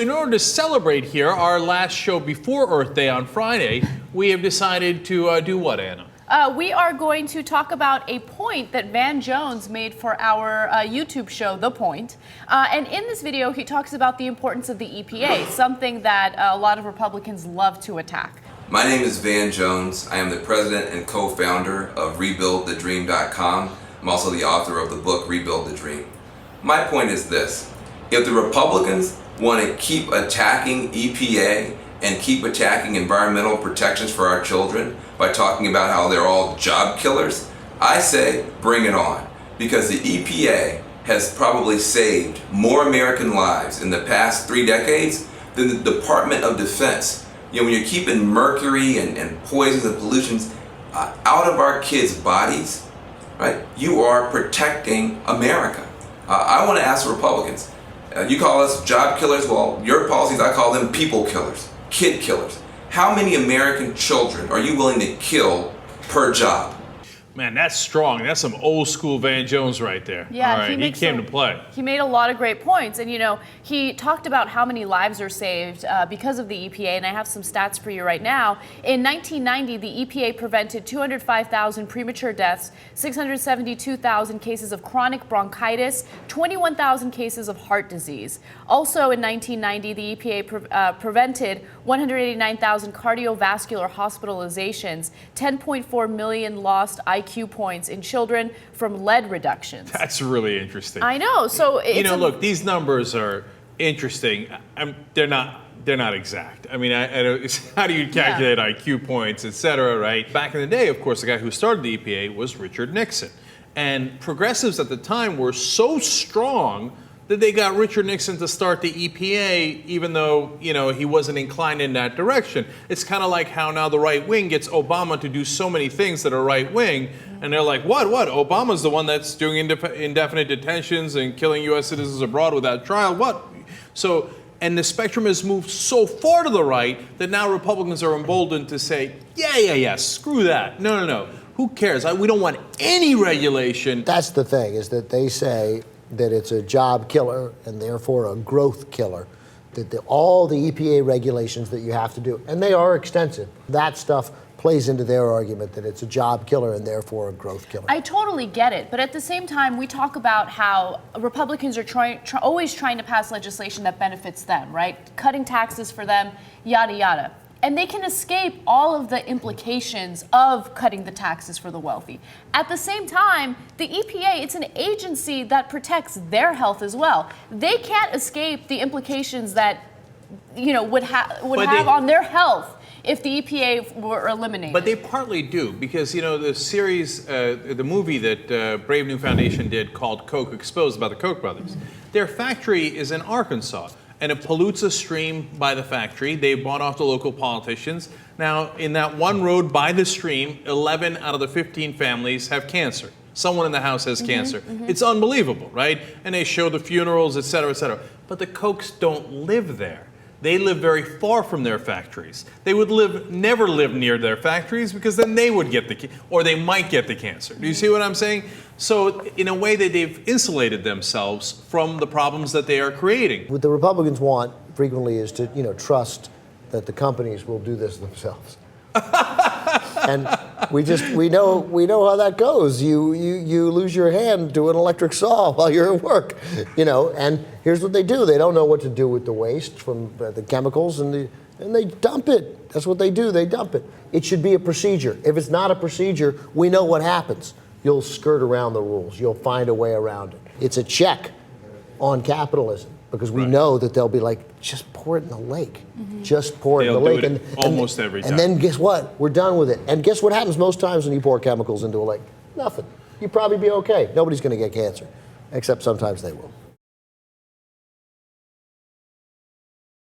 in order to celebrate here, our last show before Earth Day on Friday, we have decided to do what, Anna? We are going to talk about a point that Van Jones made for our YouTube show, The Point. And in this video, he talks about the importance of the EPA, something that a lot of Republicans love to attack. My name is Van Jones. I am the president and co-founder of RebuildTheDream.com. I'm also the author of the book Rebuild the Dream. My point is this: if the Republicans want to keep attacking EPA and keep attacking environmental protections for our children by talking about how they're all job killers, I say bring it on. Because the EPA has probably saved more American lives in the past 3 decades than the Department of Defense. You know, when you're keeping mercury and poisons and pollutions out of our kids' bodies, right, you are protecting America. I want to ask Republicans, you call us job killers, well, your policies, I call them people killers, kid killers. How many American children are you willing to kill per job? Man, that's strong. That's some old school Van Jones right there. Yeah, all right, he came to play. He made a lot of great points. And, you know, he talked about how many lives are saved because of the EPA. And I have some stats for you right now. In 1990, the EPA prevented 205,000 premature deaths, 672,000 cases of chronic bronchitis, 21,000 cases of heart disease. Also in 1990, the EPA prevented 189,000 cardiovascular hospitalizations, 10.4 million lost IQ points in children from lead reductions. That's really interesting. I know. So it's, you know, look, these numbers are interesting. They're not exact. I mean, how do you calculate IQ points, et cetera, right? Back in the day, of course, the guy who started the EPA was Richard Nixon. And progressives at the time were so strong that they got Richard Nixon to start the EPA, even though, you know, he wasn't inclined in that direction. It's kind of like how now the right wing gets Obama to do so many things that are right wing, and they're like, what? Obama's the one that's doing indefinite detentions and killing U.S. citizens abroad without trial. What? So, and the spectrum has moved so far to the right that now Republicans are emboldened to say, yeah, screw that. No. Who cares? We don't want any regulation. That's the thing, is that they say that it's a job killer and therefore a growth killer, that all the EPA regulations that you have to do, and they are extensive, that stuff plays into their argument that it's a job killer and therefore a growth killer. I totally get it, but at the same time, we talk about how Republicans are always trying to pass legislation that benefits them, right? Cutting taxes for them, yada, yada. And they can escape all of the implications of cutting the taxes for the wealthy. At the same time, the EPA, it's an agency that protects their health as well. They can't escape the implications that, you know, would have on their health if the EPA were eliminated. But they partly do, because, you know, the series, the movie that Brave New Foundation did called Coke Exposed, about the Koch brothers, their factory is in Arkansas. And it pollutes a stream by the factory. They bought off the local politicians. Now, in that one road by the stream, 11 out of the 15 families have cancer. Someone in the house has cancer. It's unbelievable, right? And they show the funerals, et cetera, et cetera. But the Kochs don't live there. They live very far from their factories. They would never live near their factories, because then they would get or they might get the cancer. Do you see what I'm saying? So in a way that they've insulated themselves from the problems that they are creating. What the Republicans want frequently is to, you know, trust that the companies will do this themselves. And we know how that goes. You lose your hand to an electric saw while you're at work, you know. And here's what they do: they don't know what to do with the waste from the chemicals, and they dump it. That's what they do. They dump it. It should be a procedure. If it's not a procedure, we know what happens. You'll skirt around the rules. You'll find a way around it. It's a check on capitalism, because we know that they'll be like, just pour it in the lake. Just pour it in the lake. Do it almost every time. And then guess what? We're done with it. And guess what happens most times when you pour chemicals into a lake? Nothing. You'd probably be okay. Nobody's going to get cancer, except sometimes they will.